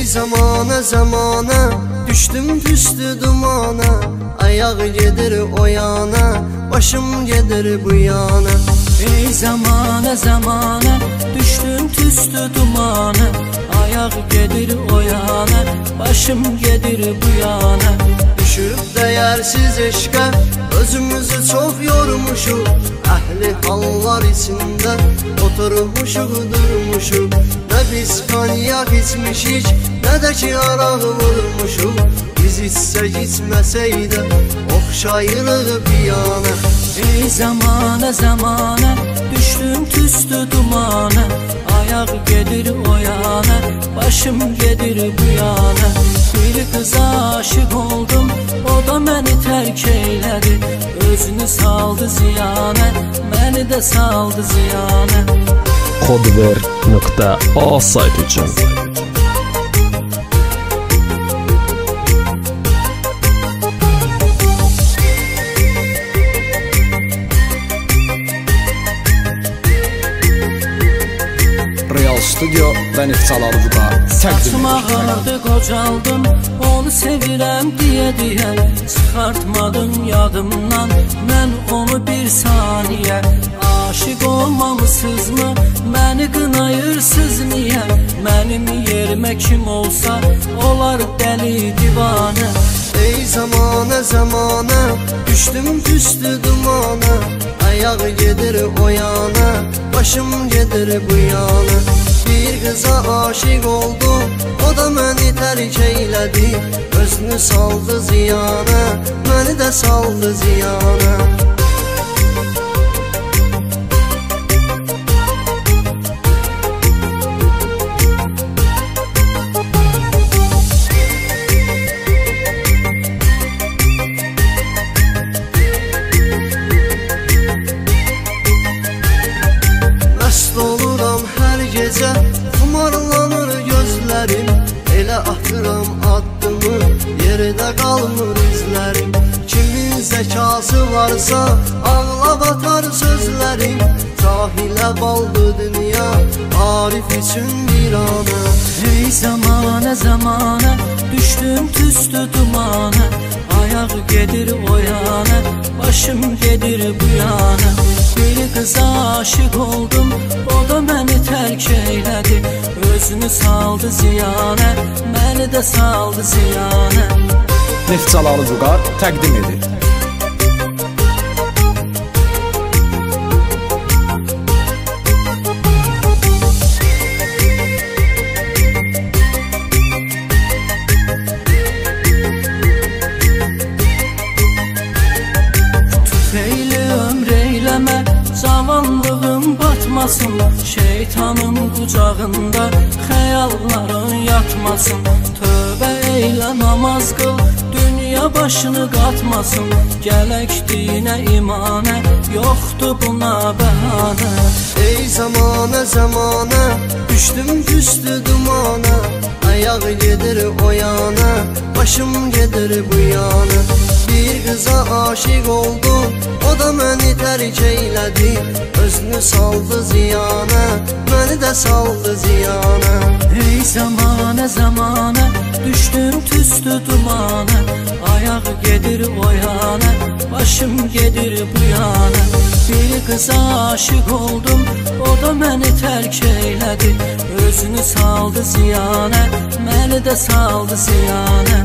Ey zamana zamana, düştüm püstü dumana. Ayağı gedir o yana, başım gedir bu yana. Ey zamana zamana, düştüm tüstü dumana. Ayağı gedir o yana, başım gedir bu yana. Düşüp değersiz eşke, özümüzü çok yormuşuk. Ehli hallar içinde oturmuşuk durmuşuk. Ne biz kanyak içmişik, ne de ki arağı vurmuşuk. Biz içsek içmeseydi okşayırıq bir yana. Ey zamana zamana, düştüm tüstü dumana. Ayağı gedir o yana, başım gedir bu yana. Bir kıza aşık oldum, o da məni tərk eylədi. Özünü saldı ziyana, məni də saldı ziyana. Kodver.a saytı üçün Real Studio və Neftçalar Vüqa Saçım ağardı, qocaldım, onu sevirəm deyə çıxartmadım yadımdan, mən onu bir saniyə. Aşık olmamışsızmı, məni qınayırsız niyə? Mənim yerimə kim olsa, olar dəli divanə. Ey zamana zamana, düştüm püstü dumana. Ayağı gedir o yana, başım gedir bu yana. Bir kıza aşık oldum, o da məni tərk eylədi. Özünü saldı ziyana, məni də saldı ziyana. Xumarlanır gözlərim, elə atıram addımı, yerdə qalmır izlərim. Kimin zəkası varsa, ağla batar sözlərim. Cahilə baldı dünya, Arif üçün bir ana. Ey zamana zamana, düşdüm tüstü dumana. Ayağı gedir o yana, başım gedir bu yana. Bir kıza aşık oldum, o da məni tərk eylədi. Özünü saldı ziyana, məni də saldı ziyana. Neftçalar Vüqa təqdim edir. Tüfeyli ömr eyləmə, cavanlığın batmasın. Şeytanın qucağında xəyalların yatmasın. Tövbə eylə, namaz qıl, dünya başını qatmasın. Gələk dinə imanə, yoxdur buna bəhanə. Ey zamana zamana, düştüm püstü dumana. Ayağı gedir o yana, başım gedir bu yana. Bir kıza aşık oldum, o da məni tərk eylədi. Özünü saldı ziyana, məni də saldı ziyana. Ey zamana zamana, düşdüm tüstü dumana. Ayağı gedir o yana, başım gedir bu yana. Bir kıza aşık oldum, o da məni tərk eylədi. Özünü saldı ziyana, məni də saldı ziyana.